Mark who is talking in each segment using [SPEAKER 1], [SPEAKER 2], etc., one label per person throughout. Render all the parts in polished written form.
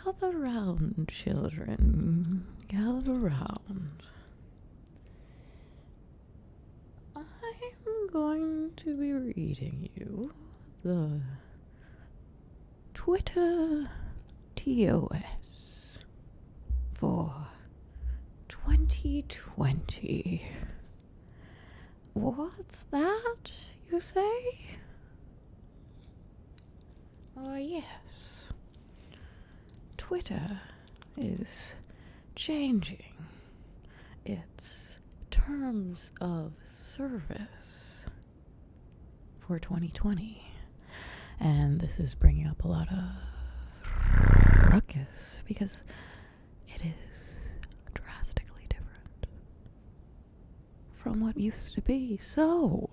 [SPEAKER 1] Gather round, children. Gather round. I'm going to be reading you the Twitter TOS for 2020. What's that, you say? Oh, yes. Twitter is changing its terms of service for 2020. And this is bringing up a lot of ruckus because it is drastically different from what used to be. So,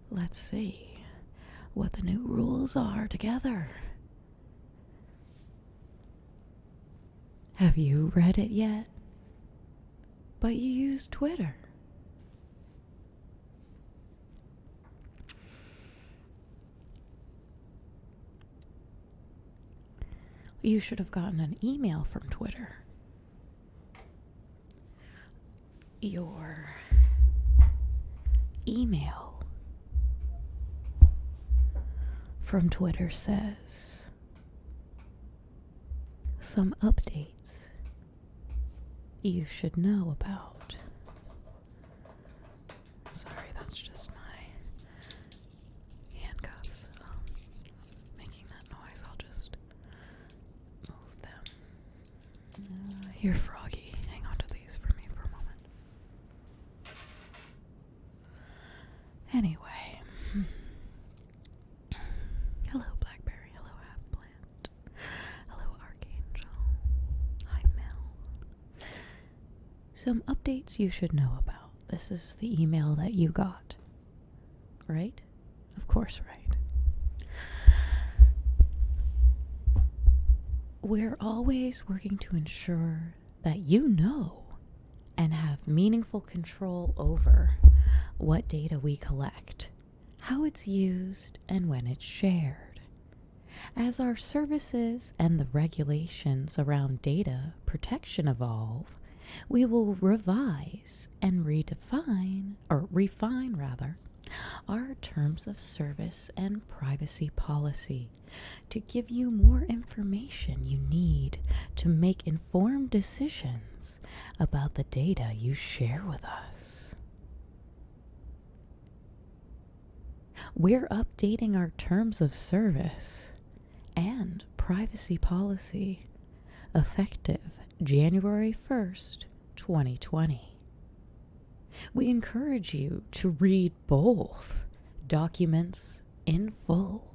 [SPEAKER 1] let's see what the new rules are together. Have you read it yet? But you use Twitter. You should have gotten an email from Twitter. Your email from Twitter says some updates you should know about. Sorry, that's just my handcuffs making that noise. I'll just move them. Here, Froggy, hang on to these for me for a moment. Anyway. Hello, Blackberry. Hello, Half-Plant. Hello, Archangel. Hi, Mel. Some updates you should know about. This is the email that you got. Right? Of course, right. We're always working to ensure that you know and have meaningful control over what data we collect, how it's used, and when it's shared. As our services and the regulations around data protection evolve, we will revise and refine our terms of service and privacy policy to give you more information you need to make informed decisions about the data you share with us. We're updating our terms of service and privacy policy effective January 1st, 2020. We encourage you to read both documents in full.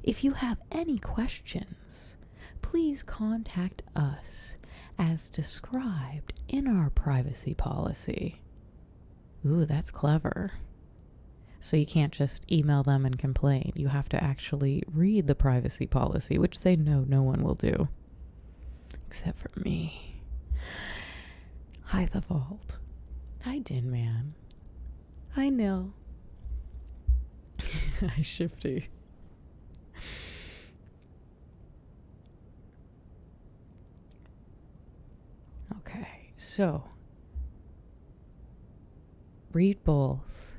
[SPEAKER 1] If you have any questions, please contact us as described in our privacy policy. Ooh, that's clever. So you can't just email them and complain. You have to actually read the privacy policy, which they know no one will do. Except for me. Hi, The Vault. Hi, Din Man. Hi, Nil. Hi, Shifty. Okay, so read both.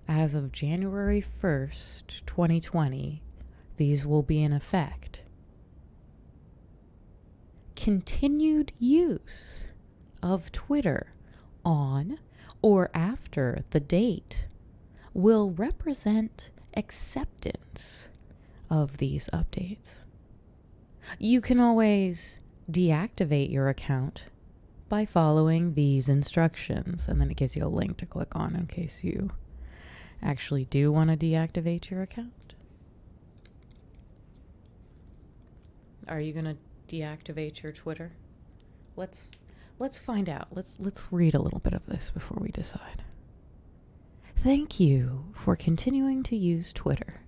[SPEAKER 1] As of January 1st, 2020, these will be in effect. Continued use of Twitter on or after the date will represent acceptance of these updates. You can always deactivate your account by following these instructions, and then it gives you a link to click on in case you actually do want to deactivate your account. Are you going to deactivate your Twitter? Let's find out. Let's read a little bit of this before we decide. Thank you for continuing to use Twitter.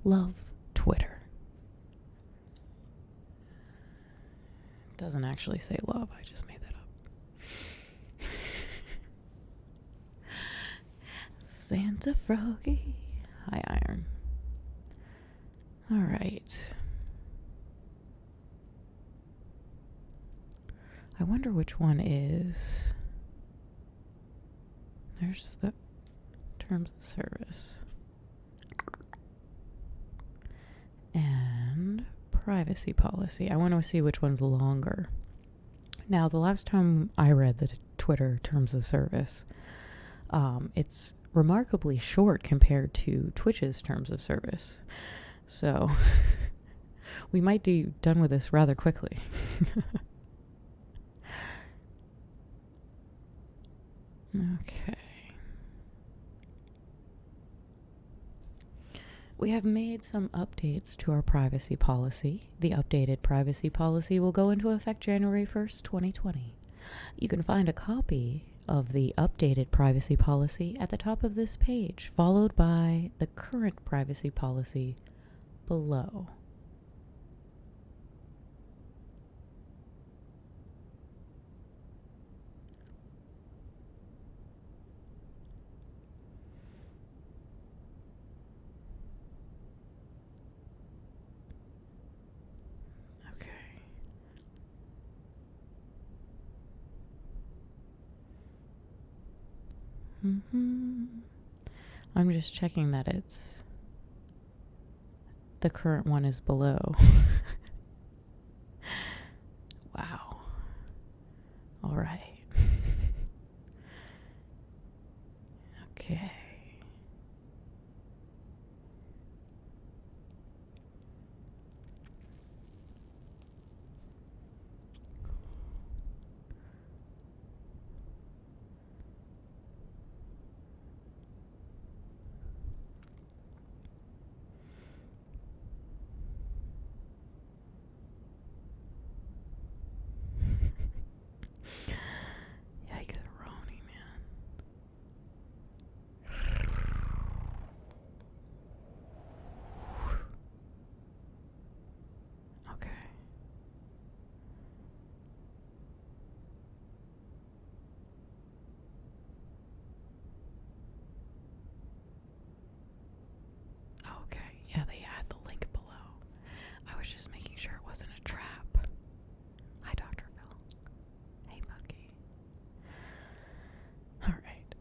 [SPEAKER 1] Love, Twitter. It doesn't actually say love. I just made that up. Santa Froggy. Hi, Iron. All right. I wonder which one is. There's the terms of service. And privacy policy. I want to see which one's longer. Now, the last time I read the Twitter terms of service, it's remarkably short compared to Twitch's terms of service. So, we might be done with this rather quickly. Okay. We have made some updates to our privacy policy. The updated privacy policy will go into effect January 1st, 2020. You can find a copy of the updated privacy policy at the top of this page, followed by the current privacy policy below. I'm just checking that the current one is below. Wow. All right. Okay. Yikes-a-roni, man. Okay. Okay. Yeah, they add the link below. I was just making sure it wasn't a trap. Hi, Dr. Phil. Hey, Monkey. All right.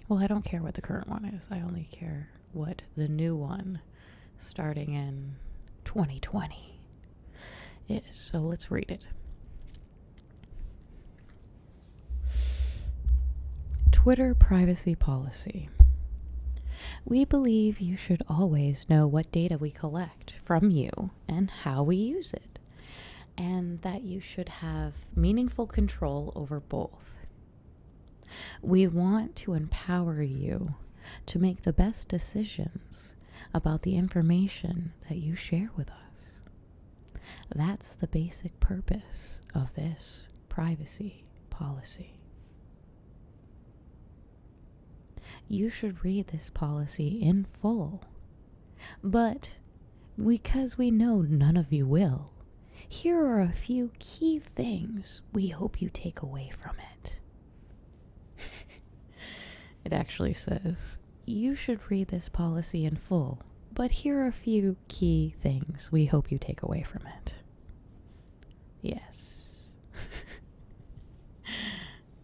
[SPEAKER 1] Well, I don't care what the current one is. I only care what the new one starting in 2020 is. So let's read it. Twitter privacy policy. We believe you should always know what data we collect from you and how we use it, and that you should have meaningful control over both. We want to empower you to make the best decisions about the information that you share with us. That's the basic purpose of this privacy policy. You should read this policy in full. But because we know none of you will, here are a few key things we hope you take away from it. It actually says, you should read this policy in full, but here are a few key things we hope you take away from it. Yes.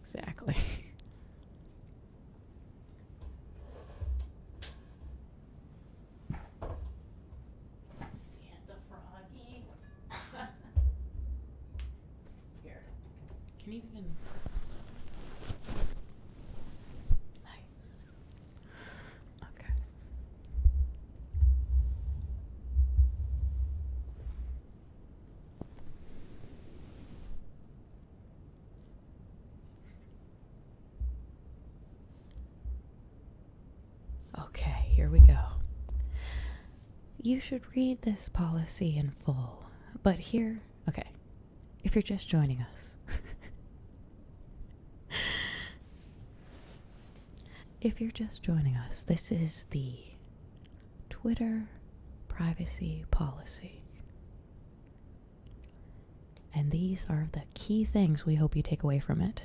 [SPEAKER 1] Exactly. Can you even... Nice. Okay. Okay, here we go. You should read this policy in full, but here... Okay, if you're just joining us, if you're just joining us, this is the Twitter privacy policy. And these are the key things we hope you take away from it.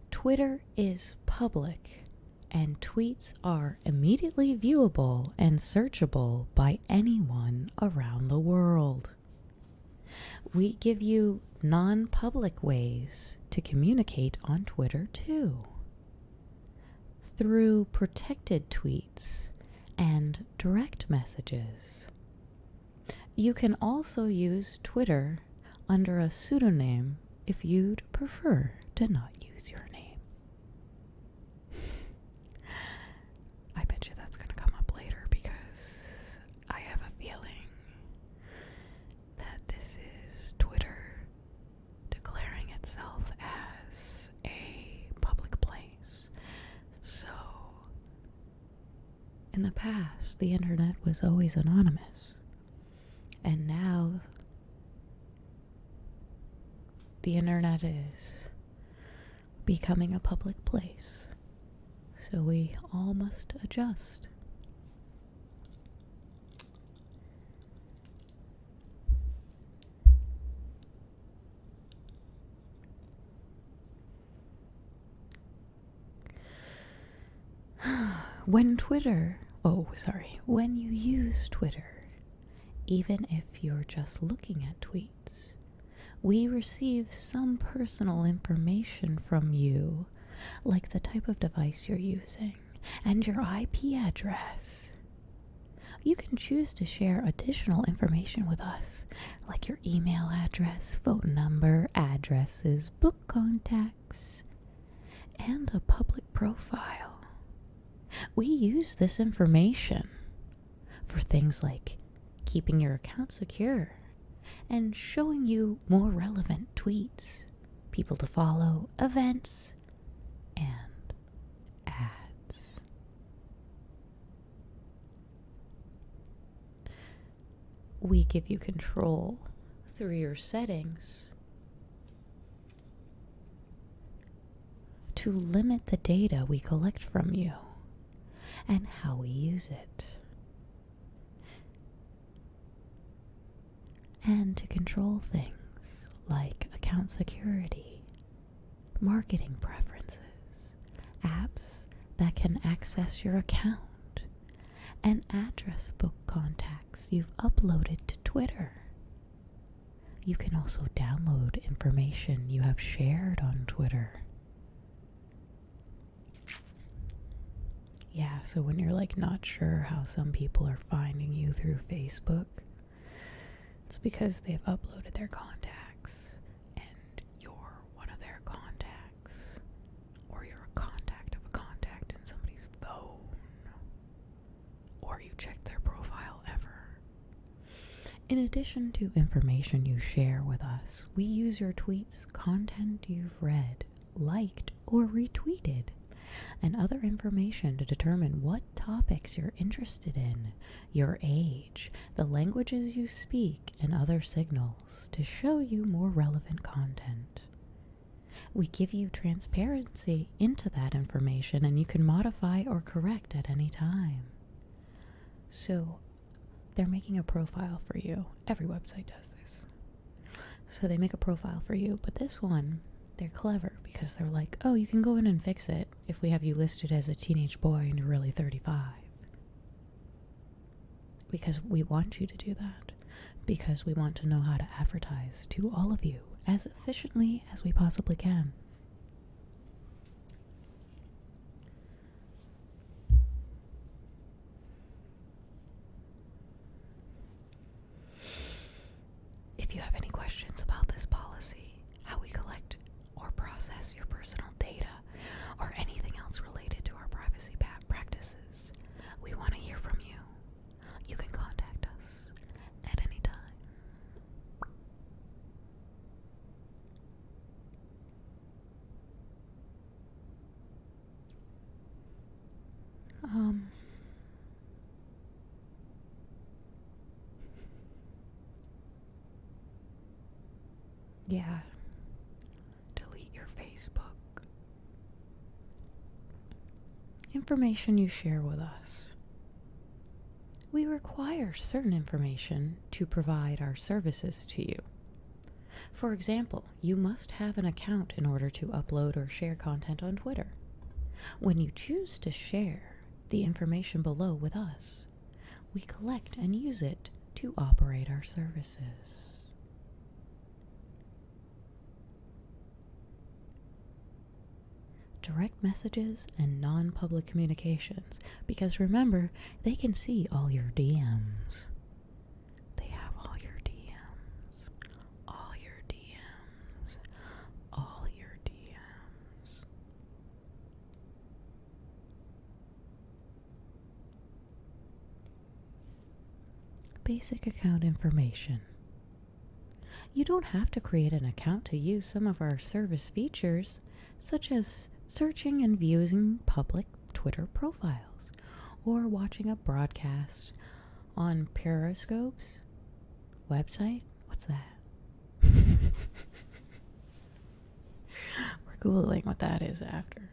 [SPEAKER 1] Twitter is public, and tweets are immediately viewable and searchable by anyone around the world. We give you non-public ways to communicate on Twitter too, through protected tweets and direct messages. You can also use Twitter under a pseudonym if you'd prefer to not use your name. I bet you that's going to come up later because I have a feeling that this is Twitter declaring itself as a public place. So, in the past, the internet was always anonymous. And now, the internet is becoming a public place. So we all must adjust. When you use Twitter, even if you're just looking at tweets, we receive some personal information from you, like the type of device you're using and your IP address. You can choose to share additional information with us, like your email address, phone number, addresses, book contacts, and a public profile. We use this information for things like keeping your account secure and showing you more relevant tweets, people to follow, events, and ads. We give you control through your settings to limit the data we collect from you and how we use it, and to control things like account security, marketing preferences, apps that can access your account, and address book contacts you've uploaded to Twitter. You can also download information you have shared on Twitter. Yeah, so when you're not sure how some people are finding you through Facebook, it's because they've uploaded their contacts and you're one of their contacts, or you're a contact of a contact in somebody's phone, or you checked their profile ever. In addition to information you share with us, we use your tweets, content you've read, liked, or retweeted, and other information to determine what topics you're interested in, your age, the languages you speak, and other signals to show you more relevant content. We give you transparency into that information, and you can modify or correct at any time. So, they're making a profile for you. Every website does this. So they make a profile for you, but this one, they're clever because they're like, oh, you can go in and fix it if we have you listed as a teenage boy and you're really 35. Because we want you to do that. Because we want to know how to advertise to all of you as efficiently as we possibly can. If you have any questions about this policy, how we collect or process your personal data, or anything else related to our privacy practices, we want to hear from you. You can contact us at any time. Yeah. Delete your Facebook. Information you share with us. We require certain information to provide our services to you. For example, you must have an account in order to upload or share content on Twitter. When you choose to share the information below with us, we collect and use it to operate our services. direct messages and non-public communications, because remember, they can see all your DMs. They have all your DMs. All your DMs. All your DMs. Basic account information. You don't have to create an account to use some of our service features, such as searching and viewing public Twitter profiles, or watching a broadcast on Periscope's website. What's that? We're Googling what that is after.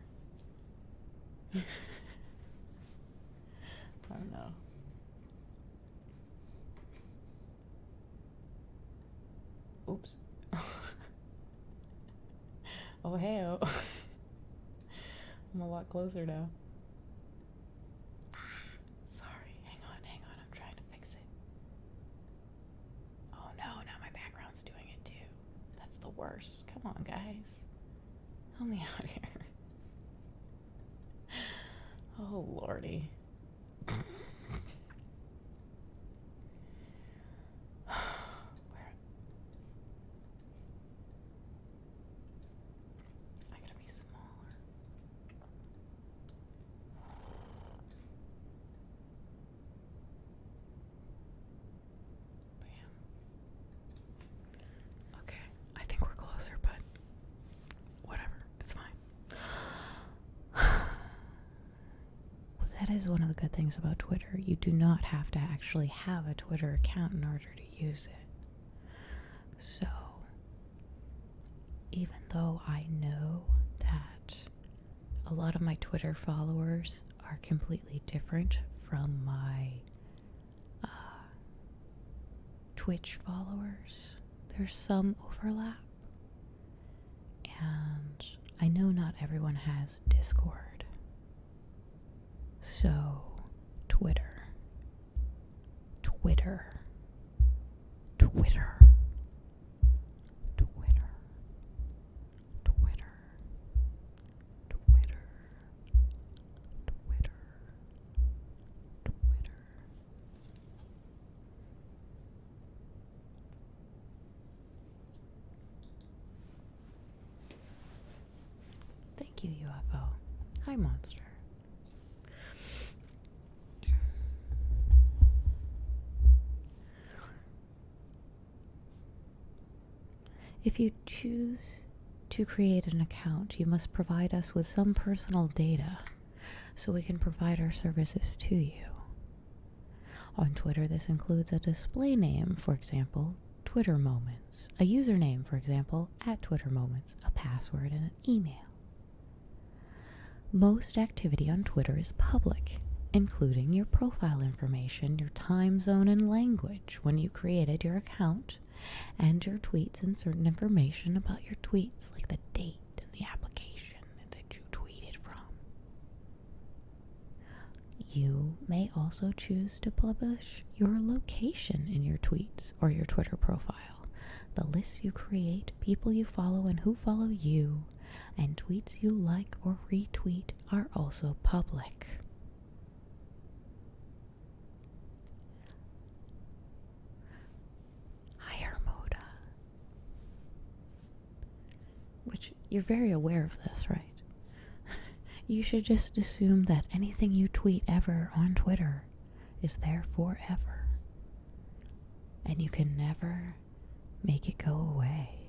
[SPEAKER 1] I don't know. Oops. Oh, hey-oh. I'm a lot closer now. Sorry, hang on, I'm trying to fix it. Oh no, now my background's doing it too. That's the worst. Come on, guys. Help me out here. Oh, lordy. That is one of the good things about Twitter. You do not have to actually have a Twitter account in order to use it. So, even though I know that a lot of my Twitter followers are completely different from my Twitch followers, there's some overlap. And I know not everyone has Discord. So, Twitter, Twitter, Twitter, Twitter, Twitter, Twitter, Twitter, Twitter. Thank you, UFO. Hi, monster. If you choose to create an account, you must provide us with some personal data so we can provide our services to you. On Twitter, this includes a display name, for example, Twitter Moments, a username, for example, @TwitterMoments, a password, and an email. Most activity on Twitter is public, including your profile information, your time zone, and language when you created your account, and your tweets and certain information about your tweets, like the date and the application that you tweeted from. You may also choose to publish your location in your tweets or your Twitter profile. The lists you create, people you follow and who follow you, and tweets you like or retweet are also public. Which, you're very aware of this, right? You should just assume that anything you tweet ever on Twitter is there forever. And you can never make it go away.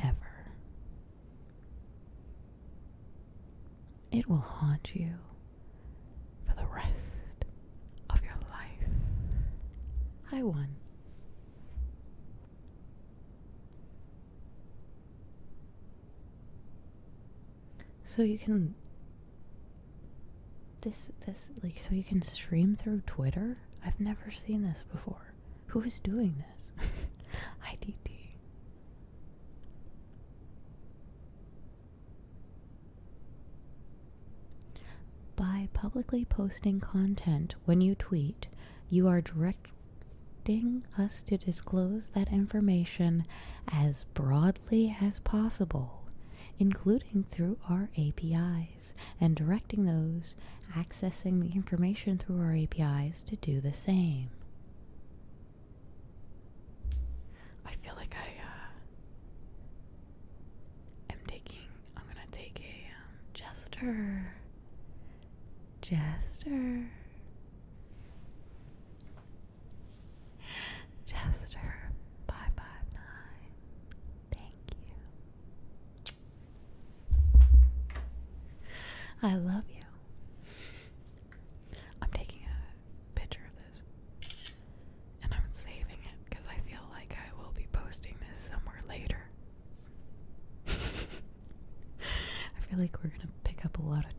[SPEAKER 1] Ever. It will haunt you for the rest of your life. Hi, one. So you can so you can stream through Twitter? I've never seen this before. Who is doing this? IDT. By publicly posting content when you tweet, you are directing us to disclose that information as broadly as possible, including through our APIs, and directing those accessing the information through our APIs to do the same. I feel like I'm gonna take a Jester. 559. Thank you. I love you. I'm taking a picture of this and I'm saving it because I feel like I will be posting this somewhere later. I feel like we're going to pick up a lot of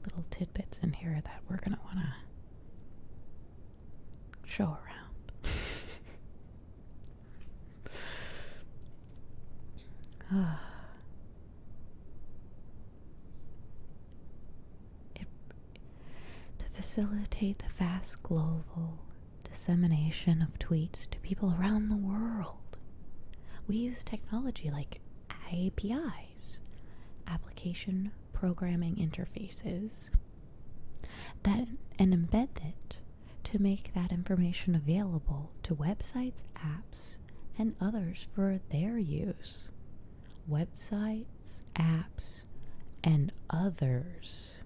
[SPEAKER 1] little tidbits in here that we're going to want to show around. To facilitate the fast global dissemination of tweets to people around the world, we use technology like APIs, application programming interfaces, and embed it to make that information available to websites, apps, and others for their use. Websites, apps, and others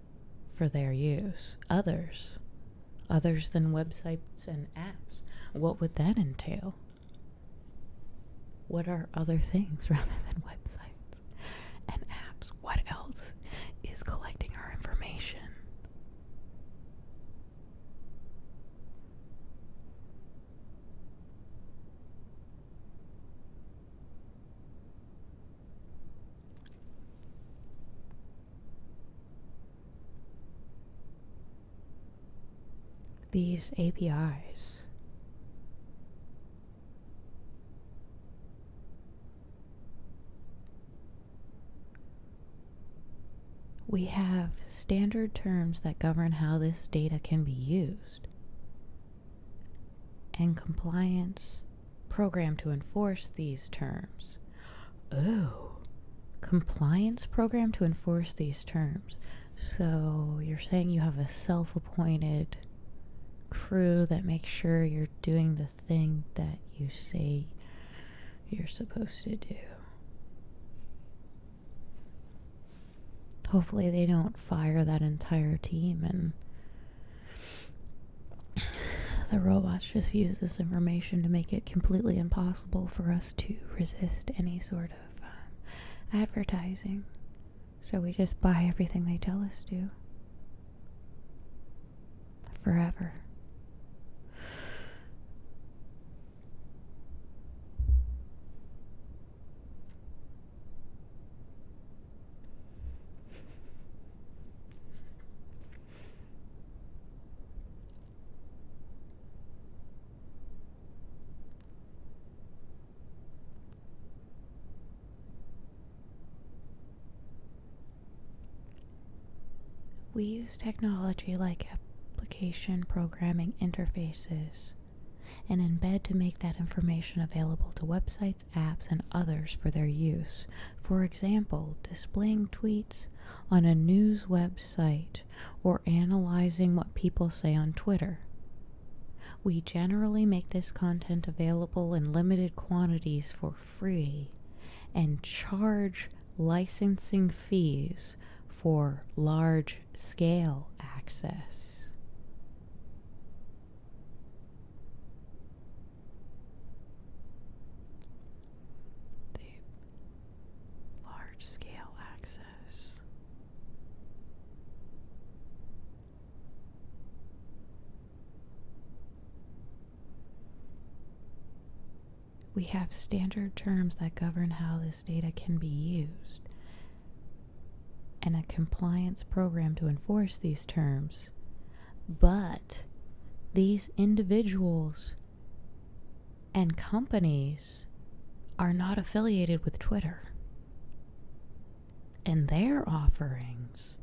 [SPEAKER 1] for their use. Others than websites and apps. What would that entail? What are other things rather than websites and apps? What else is collecting our information? These APIs we have standard terms that govern how this data can be used, and compliance program to enforce these terms. Oh, compliance program to enforce these terms. So you're saying you have a self-appointed crew that makes sure you're doing the thing that you say you're supposed to do. Hopefully they don't fire that entire team and the robots just use this information to make it completely impossible for us to resist any sort of advertising. So we just buy everything they tell us to. Forever. We use technology like application programming interfaces and embed to make that information available to websites, apps, and others for their use. For example, displaying tweets on a news website or analyzing what people say on Twitter. We generally make this content available in limited quantities for free and charge licensing fees for large-scale access. The large-scale access. We have standard terms that govern how this data can be used, and a compliance program to enforce these terms. But these individuals and companies are not affiliated with Twitter, and their offerings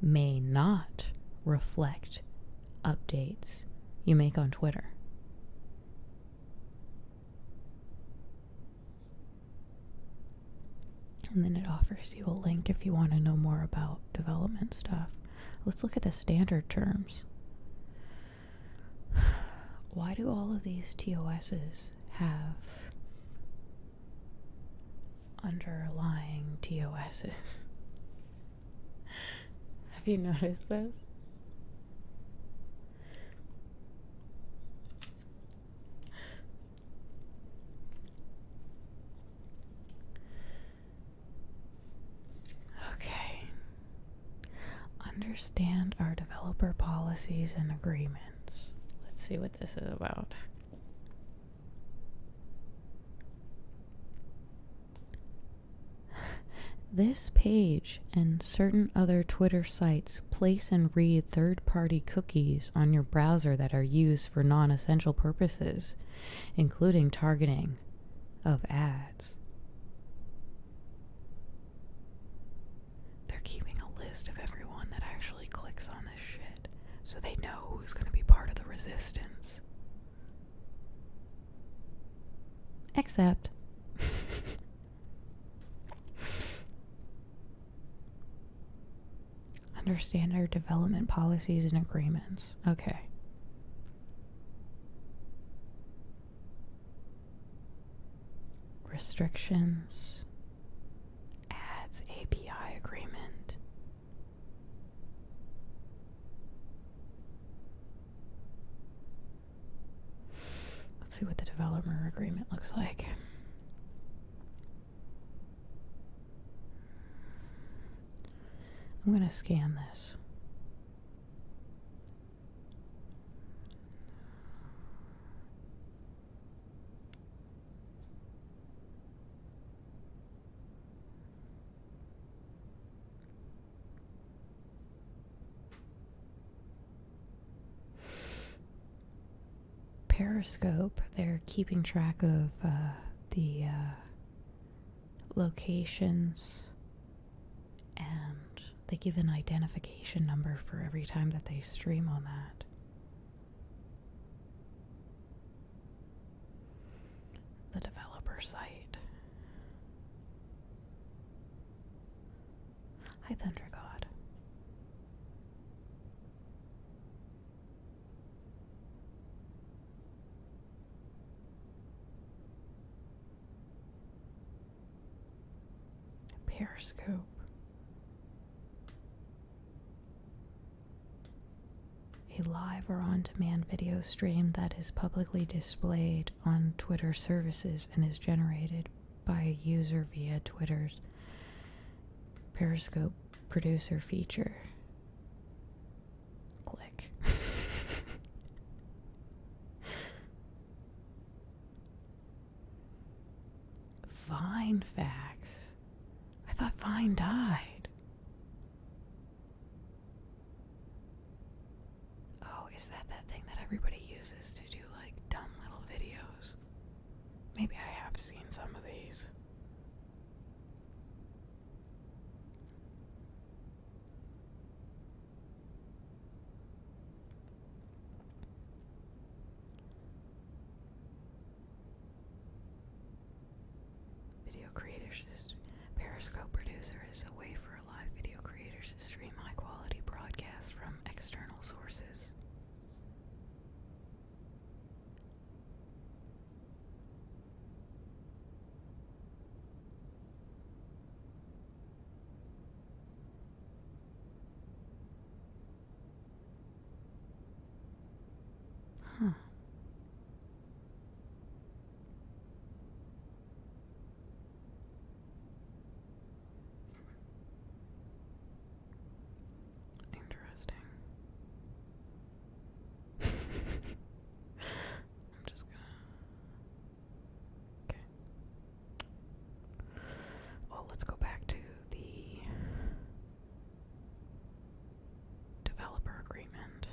[SPEAKER 1] may not reflect updates you make on Twitter. And then it offers you a link if you want to know more about development stuff. Let's look at the standard terms. Why do all of these TOSs have underlying TOSs? Have you noticed this? Okay. Understand our developer policies and agreements. Let's see what this is about. This page and certain other Twitter sites place and read third-party cookies on your browser that are used for non-essential purposes, including targeting of ads. They're keeping a list of everyone that actually clicks on this shit, so they know who's going to be part of the resistance. Except understand our development policies and agreements. Okay. Restrictions. Ads API agreement. Let's see what the developer agreement looks like. I'm going to scan this. Periscope, they're keeping track of the locations, and they give an identification number for every time that they stream on that. The developer site. Hi, Thunder God. Periscope. A live or on-demand video stream that is publicly displayed on Twitter services and is generated by a user via Twitter's Periscope producer feature. Click. Vine facts. I thought Vine died. Everybody uses to do like dumb little videos. Maybe I have seen some of these. Video creators, Periscope producer is a way for live video creators to stream high quality broadcasts from external sources. Huh. Interesting. I'm just gonna... Okay. Well, let's go back to the developer agreement.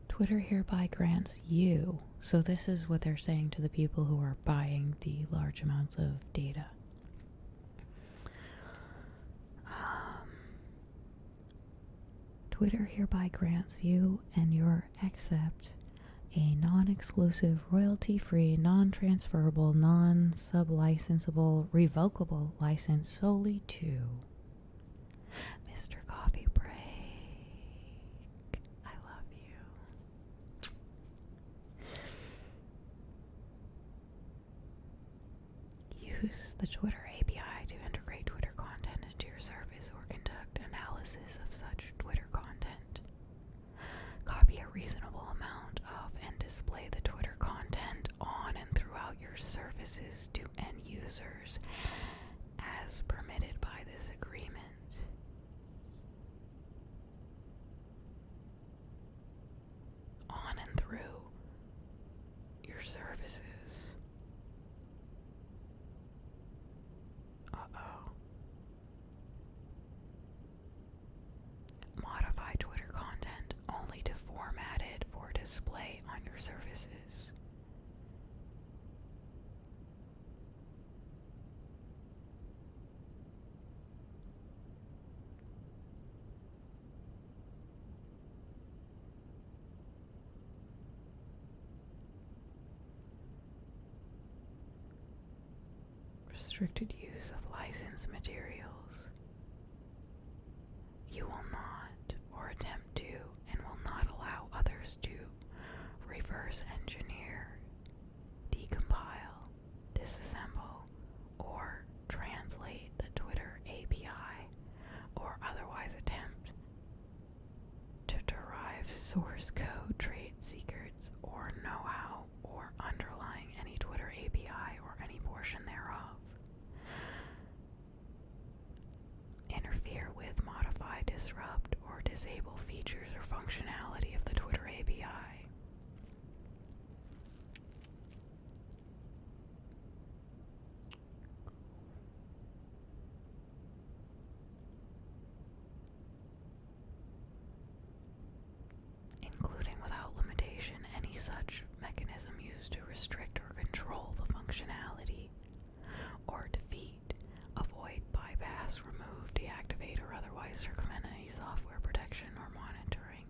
[SPEAKER 1] Twitter hereby grants you. So this is what they're saying to the people who are buying the large amounts of data. Twitter hereby grants you and your accept a non-exclusive, royalty-free, non-transferable, non-sublicensable, revocable license solely to Mr. Coffee Break. I love you. Use the Twitter API to integrate Twitter content into your service or conduct analysis of such Twitter content. Copy a reasonable amount of and display the Twitter content on and throughout your services to end users as permitted by this agreement. On and through your services. Uh-oh. Modify Twitter content only to format it for display on your services. Restricted use of licensed materials. You will not, or attempt to, and will not allow others to reverse engineer, decompile, disassemble, or translate the Twitter API, or otherwise attempt to derive source code, trade secrets, or know-how, or underlying any Twitter API or any portion thereof. Interfere with, modify, disrupt, or disable features or functionality of the Twitter API. Including without limitation any such mechanism used to restrict or control the functionality or defeat, avoid, bypass, remove, deactivate, or otherwise circumvent any software protection or monitoring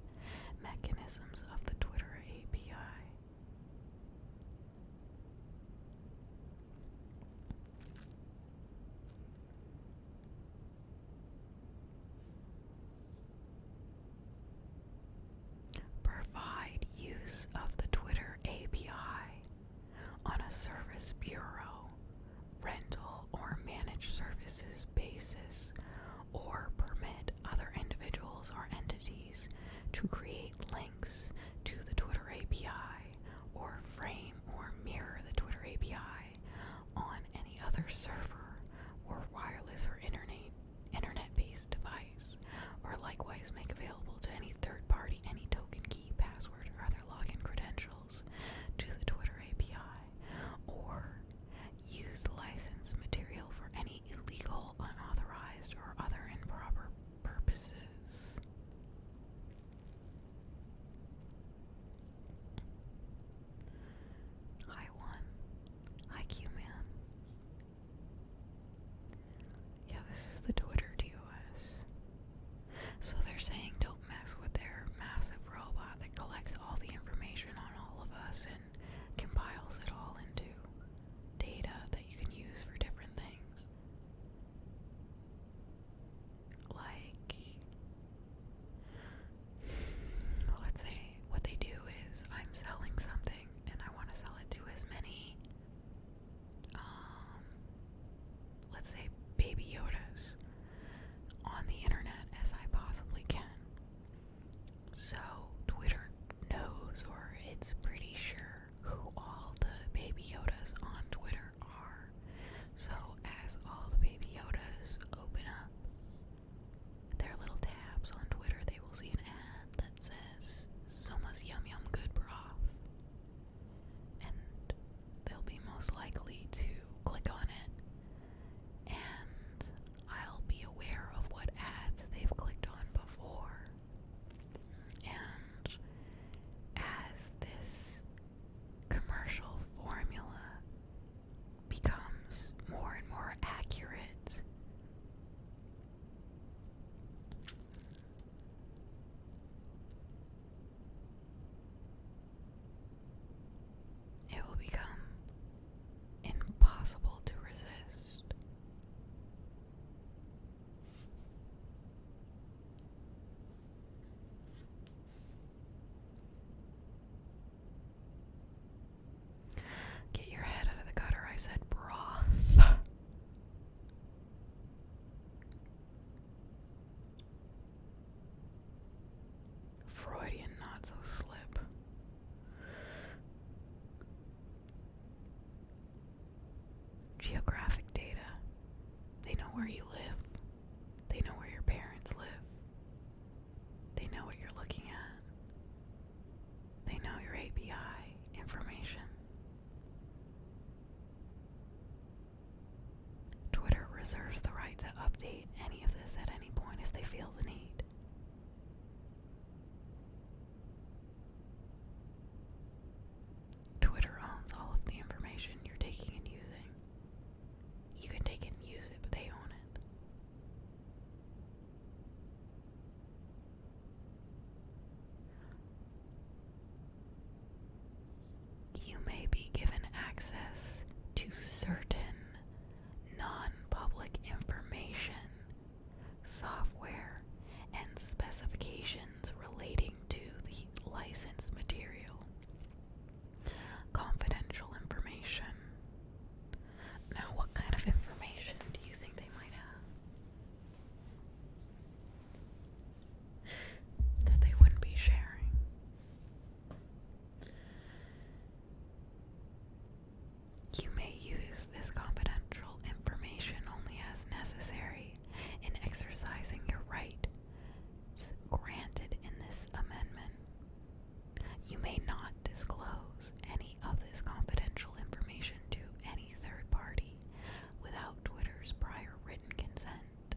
[SPEAKER 1] information. Twitter reserves the right to update any of this at any point if they feel the need. Twitter owns all of the information you're taking and using. You can take it and use it, but they own it. You may be given access to certain non-public information, software, and specifications relating to the licensed material. Confidential information. Now, what kind of information do you think they might have that they wouldn't be sharing? You may use this confidential information only as necessary in exercising your right granted in this amendment. You may not disclose any of this confidential information to any third party without Twitter's prior written consent.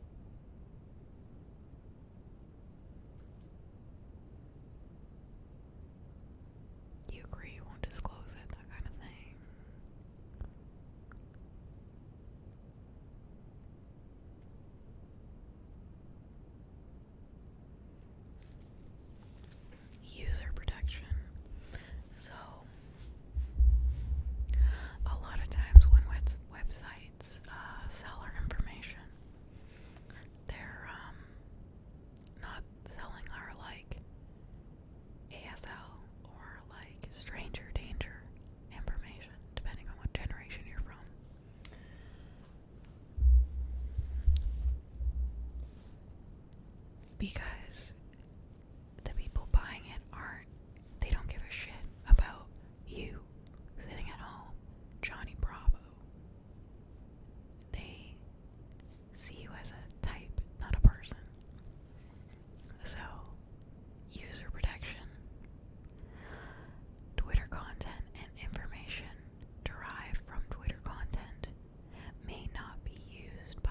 [SPEAKER 1] You agree you won't disclose it, that kind of thing. User protection. So, a lot of times when websites sell our information, they're not selling our ASL or stranger danger information, depending on what generation you're from. Because the people buying it they don't give a shit about you sitting at home, Johnny Bravo. They see you as a type, not a person. So, user protection. Twitter content and information derived from Twitter content may not be used by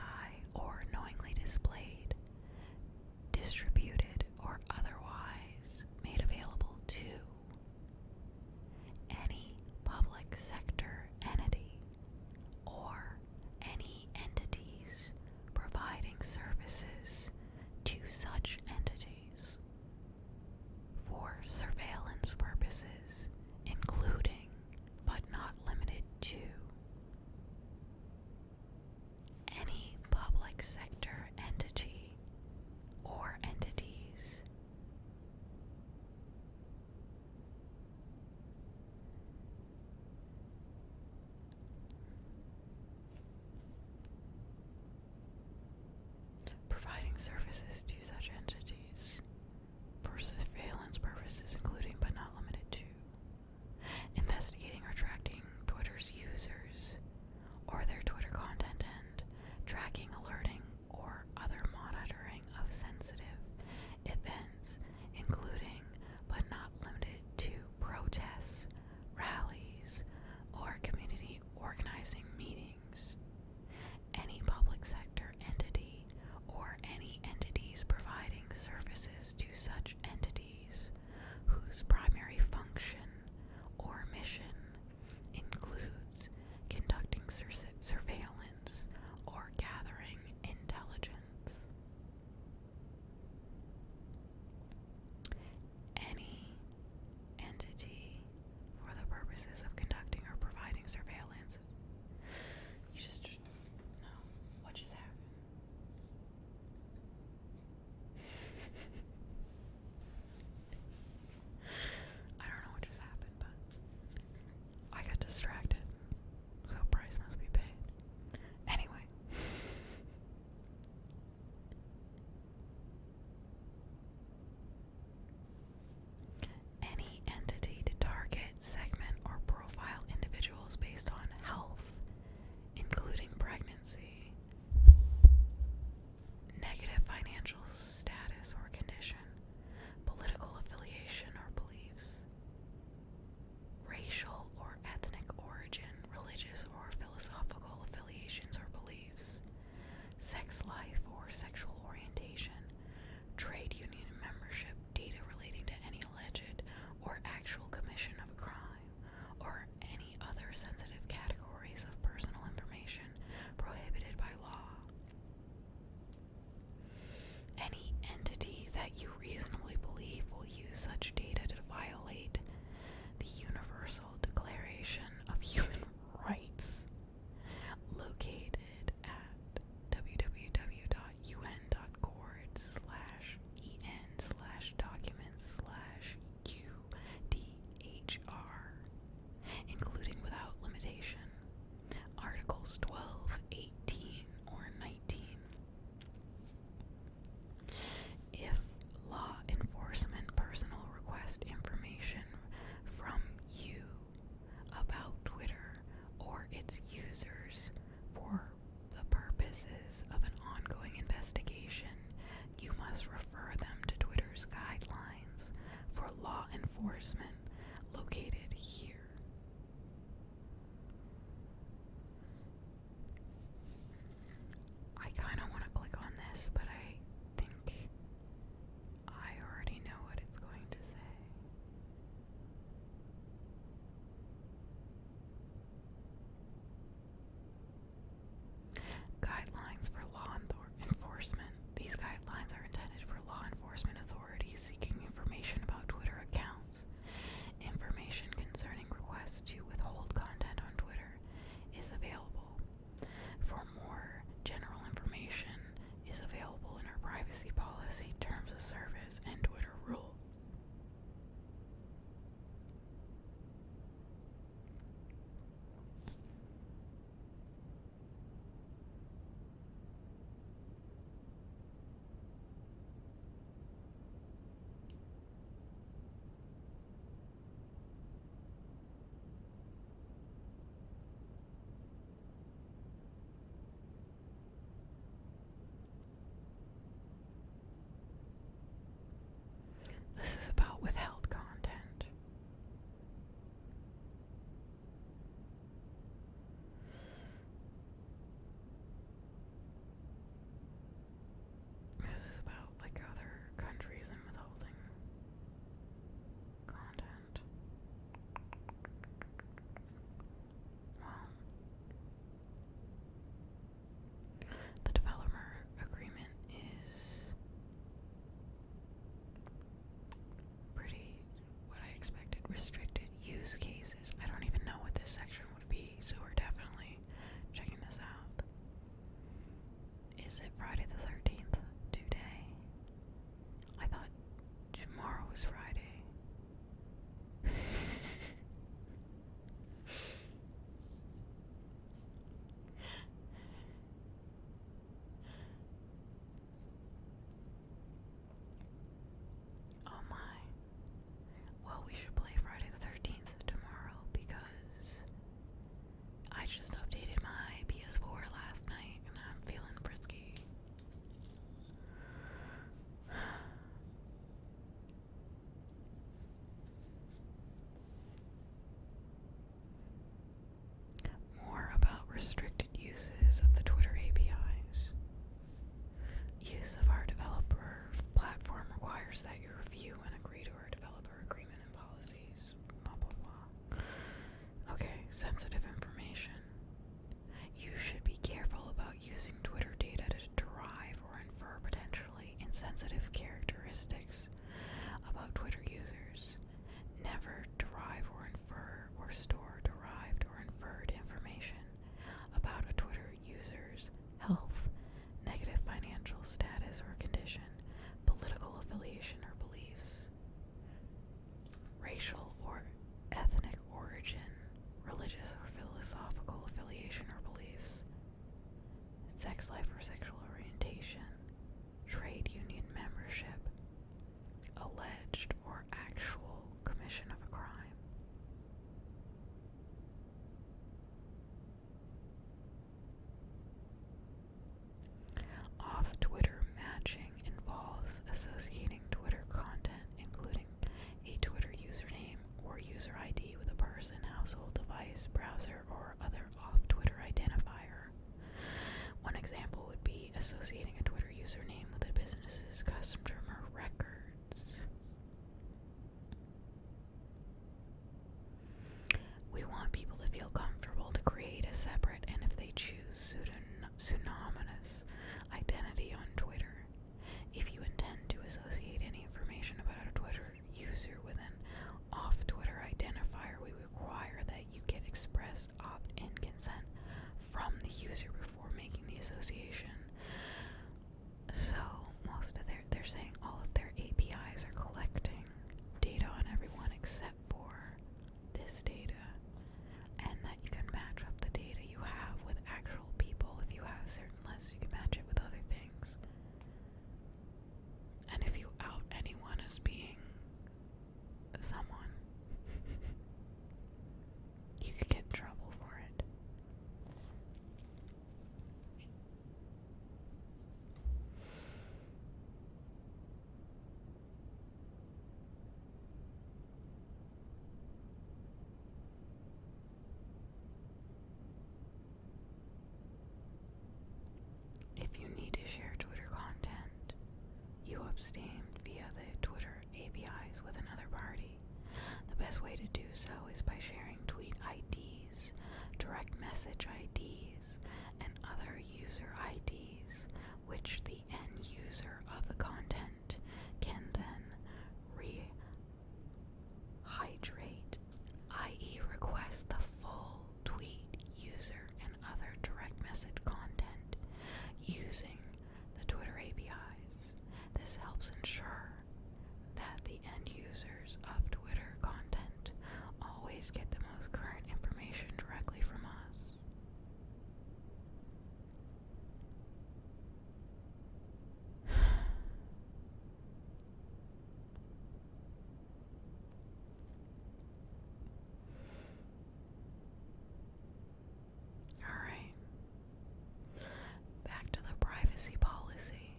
[SPEAKER 1] or knowingly displayed, distributed, or otherwise made available to any public sector entity or any entities providing services to such entities for surveillance purposes, including but not limited to any public sector entity or entities providing services to such entities for surveillance purposes, including but not limited to investigating or tracking Twitter's users or their Twitter content and tracking, alerting, or other monitoring of sensitive events, including but not limited to protests, rallies, or community organizing meetings. Any public sector entity or any entities providing services enforcement located here. I kind of want to click on this, but I think I already know what it's going to say. Guidelines for law enforcement. These guidelines are intended for law enforcement authorities seeking information about Twitter accounts. Information concerning requests to withhold content on Twitter is available. For more general information is available in our privacy policy, terms of service, and Twitter rules. This is about withheld content. This is about like other countries and withholding content. Well, the developer agreement is pretty what I expected. Restricted use cases. I don't even know what this section would be, so we're definitely checking this out. Is it Friday the 13th today? I thought tomorrow was Friday. Oh my. Well, we should play Friday the 13th tomorrow because I just updated my PS4 last night and I'm feeling frisky. More about restricted uses of the Twitter APIs. Use of our developer platform requires that you review and agree to our developer agreement and policies. Blah, blah, blah. Okay, sensitive information. You should be careful about using Twitter data to derive or infer potentially insensitive characteristics about Twitter users. Never derive or infer or store derived or inferred information about a Twitter user's health, negative financial status or condition, political affiliation or beliefs, racial or ethnic origin, religious or philosophical affiliation or beliefs, sex life or sexual orientation, trade union membership, alleged or actual commission of a crime. Off-Twitter matching involves associating Twitter content, including a Twitter username or user ID, with a person, household device, browser, or other off-Twitter identifier. One example would be a so is by sharing tweet IDs, direct message IDs, and other user IDs, which the end user of the content can then rehydrate, i.e. request the full tweet, user, and other direct message content using the Twitter APIs. This helps ensure that the end users of Twitter content always get the most current information directly from us. Alright, back to the privacy policy.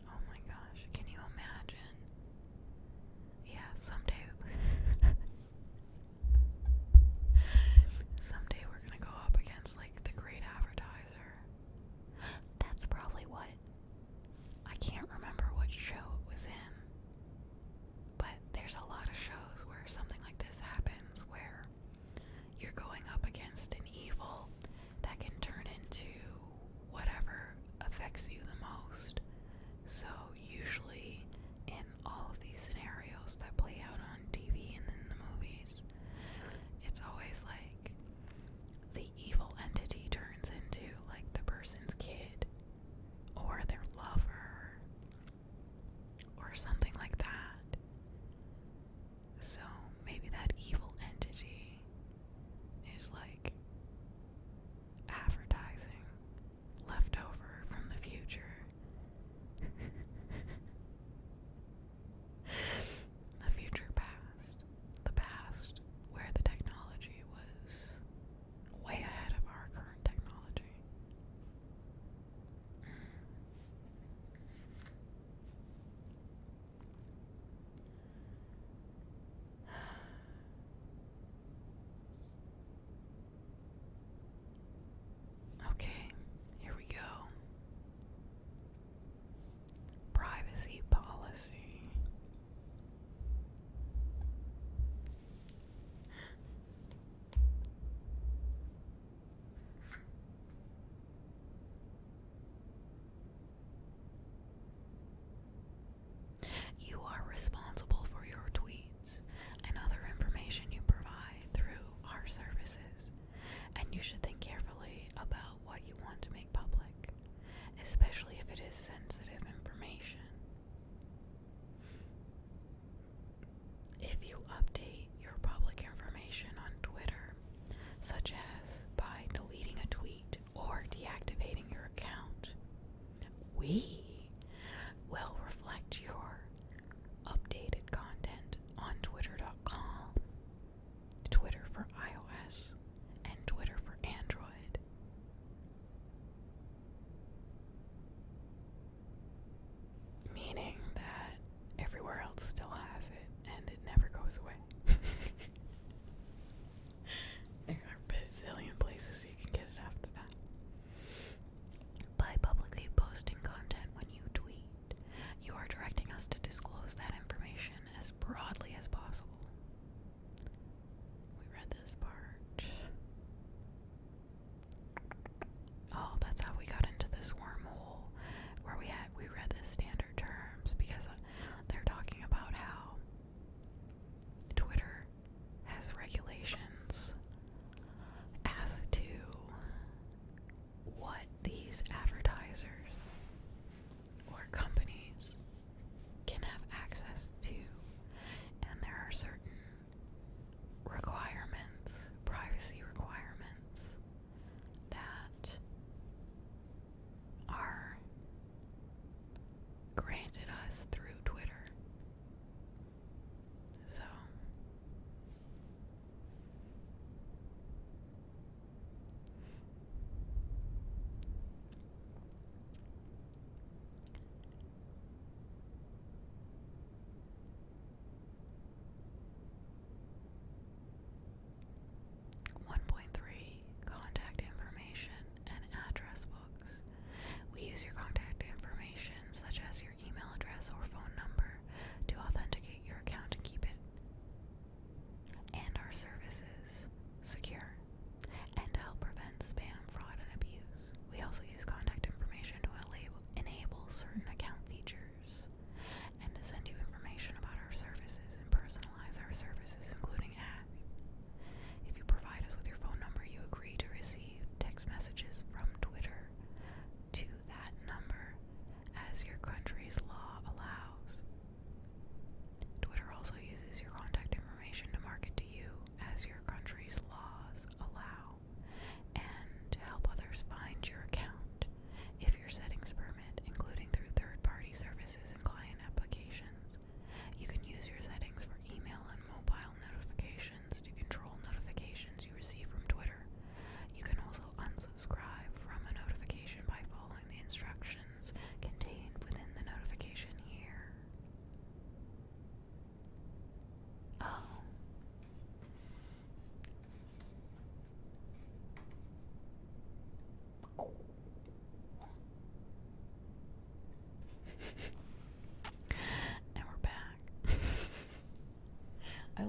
[SPEAKER 1] Oh my gosh, can you imagine? Yeah, someday we're gonna go up against like the great advertiser. That's probably what, I can't remember what show it was in, but there's a lot of shows where something like this happens, where you're going up against an evil that can turn into whatever affects you the most. So usually in all of these scenarios that play out on TV and in the movies, it's always like the evil entity turns into like the person's kid or their lover or something like that. So maybe that evil entity is like advertising left over from the future. The future past. The past where the technology was way ahead of our current technology. Okay, here we go. Privacy policy. You are responsible for your tweets and other information you provide through our services, and you should think carefully about what you want to make public, especially if it is sensitive information. If you update your public information on Twitter, such as by deleting a tweet or deactivating your account, we will reflect your updated content on twitter.com, Twitter for iOS, and Twitter for Android. Meaning that everywhere else still has it and it never goes away.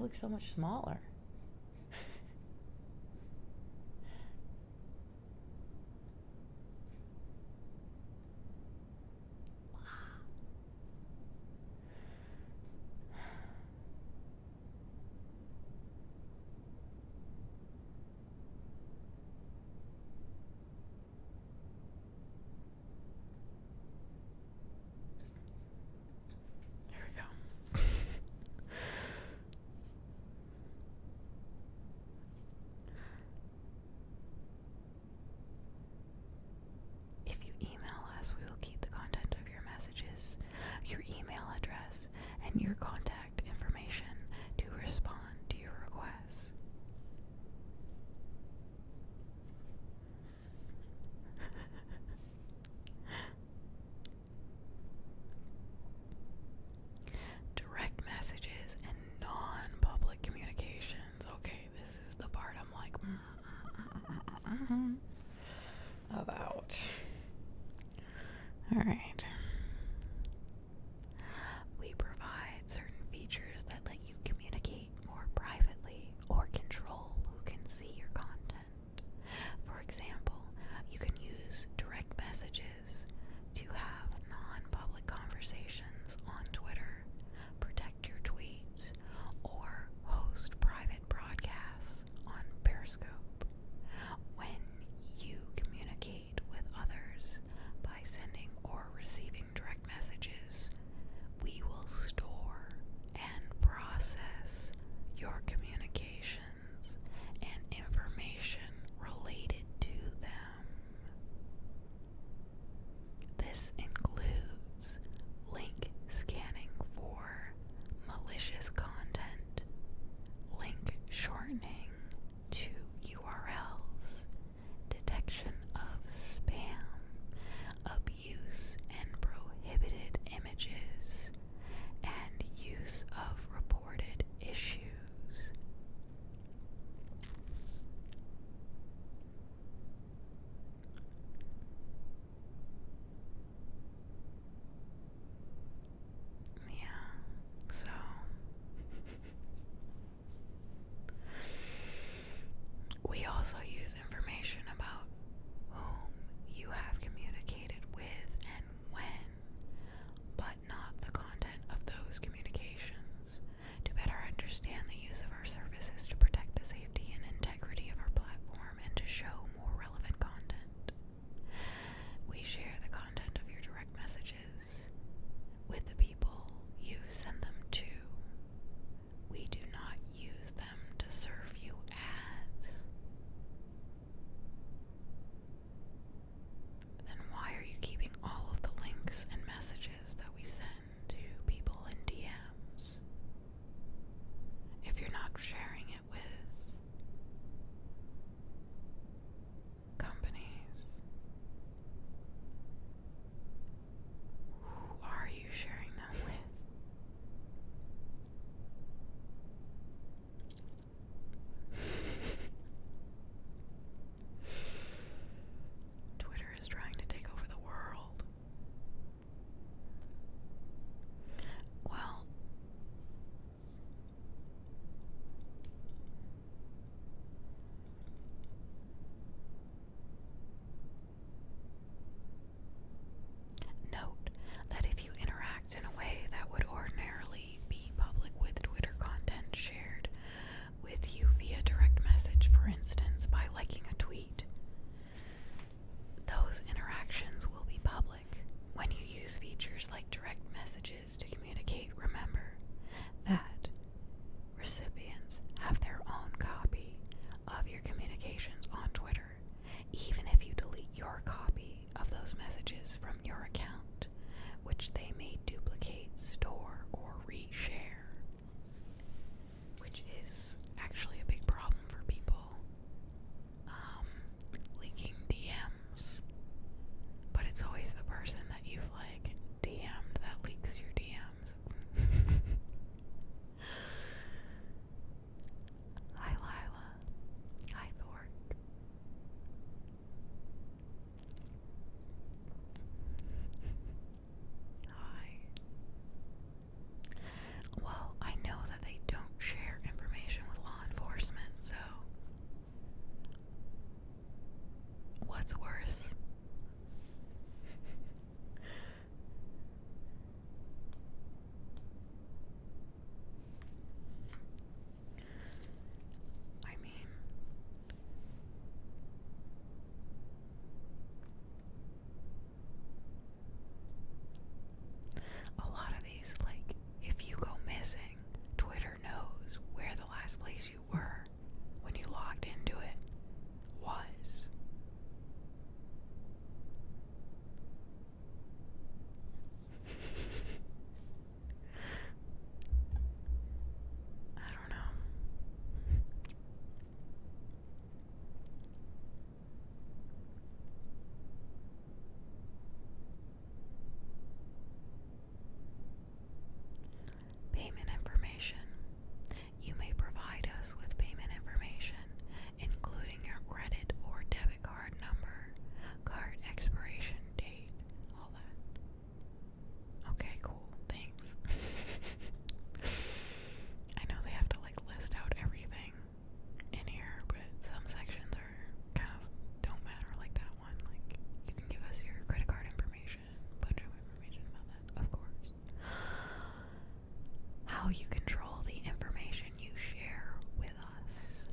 [SPEAKER 1] look so much smaller. Here we go. If you email us, we will keep the content of your messages, your email address, and your contact information to respond to your requests. Direct messages and non-public communications. Okay, this is the part I'm like, about. All right. We provide certain features that let you communicate more privately or control who can see your content. For example, you can use direct messages to have non-public conversations on Twitter, protect your tweets, or host private broadcasts on Periscope. When you communicate with others by sending or receiving direct messages, we will store and process your communications and information related to them. This includes link scanning for malicious content, link shortening to URLs, detection of spam, abuse and prohibited images, and use of reported issues. Yeah, so we also use information about whom you have communicated with and when, but not the content of those communications, to better understand the use of our services to protect the safety and integrity of our platform and to show more relevant content. We share the content of your direct messages with the people you send them to. We do not use them to serve you ads. Then why are you keeping all of the links and messages that we send to people in DMs? If you're not sharing it with companies, who are you sharing them with? Twitter is trying to take over the world. Well, note that if you interact in a way that would ordinarily be public with Twitter content shared with you via direct message, for instance, by liking a tweet, those interactions will be public. When you use features like direct messages to communicate, remember that recipients have their own copy of your communications on Twitter, even if you delete your copy of those messages from your account, which they may duplicate, store, or reshare, which is actually a big problem for people leaking DMs. But it's always the person that you've like DM'd that leaks your DMs. What's worse? I mean, a lot of these, like, if you go missing, Twitter knows where the last place you were when you logged into it was. I don't know. Payment information. You may provide us with payment information, including your credit or debit card number, card expiration date, all that. Okay, cool, thanks. I know they have to like list out everything in here, but some sections are kind of don't matter like that one. Like, you can give us your credit card information, bunch of information about that, of course. How you control the information you share with us.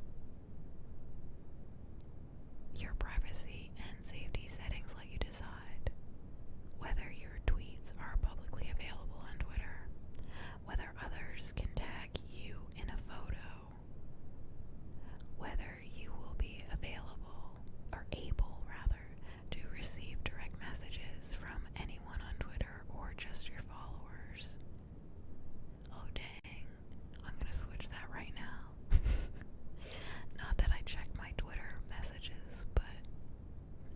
[SPEAKER 1] Your privacy and safety settings let you decide whether your tweets are publicly available on Twitter, whether others can tag you in a photo, whether you will be available, or able rather, to receive direct messages from anyone on Twitter or just your followers. Oh dang, I'm gonna switch that right now. Not that I check my Twitter messages, but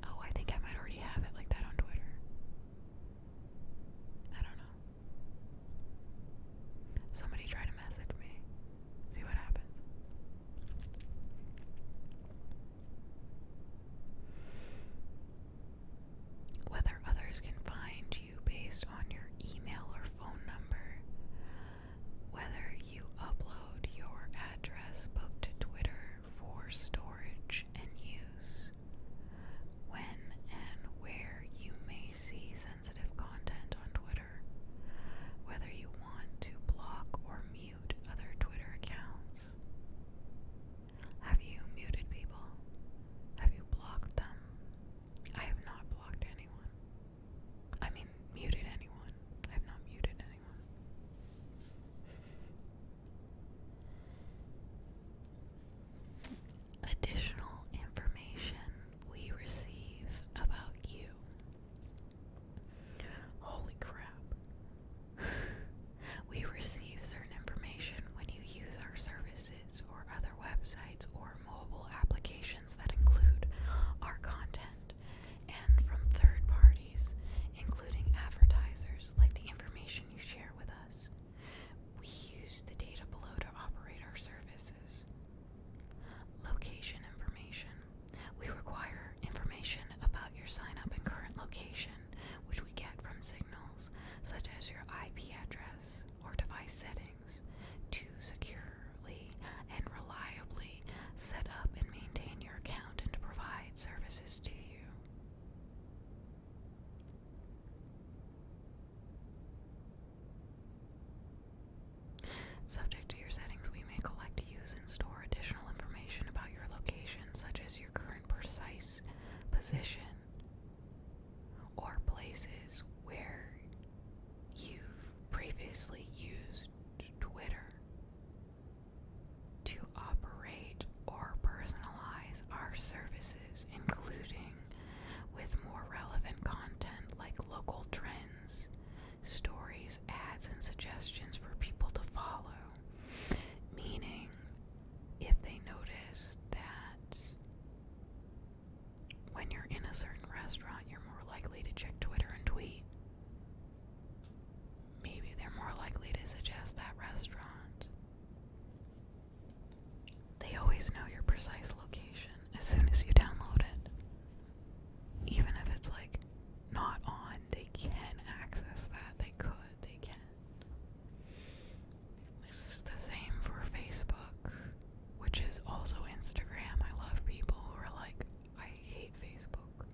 [SPEAKER 1] I think I might already have it like that on Twitter. I don't know. Somebody try to message me. See what happens. Whether others can find you based on your email or phone number, whether you upload your address book to Twitter for storage and use, when and where you may see sensitive content on Twitter, whether you want to block or mute other Twitter accounts. Have you muted people? Have you blocked them? I have not blocked anyone. I mean, muted anyone. I have not muted anyone. Additional information we receive about you. Holy crap. We receive certain information when you use our services or other websites or mobile applications that include our content, and from third parties, including advertisers, like the information you share with us. We use the data below to operate our services. Location information. We require information about your sign-up and current location, which we get from signals such as your IP address or device settings, to securely and reliably set up and maintain your account and to provide services to you. Subject to your settings, we may collect, use, and store additional information about your location, such as your current precise position or places where you've previously used Twitter to operate or personalize our services, including with more relevant content like local trends, stories, ads, and suggestions for people to follow. Meaning, if they notice that when you're in a certain restaurant, you're more likely to check Twitter and tweet, maybe they're more likely to suggest that restaurant. They always know your precise location as soon as you download it. Even if it's like not on, they can access that. They can. This is the same for Facebook, which is also Instagram. I love people who are like, I hate Facebook.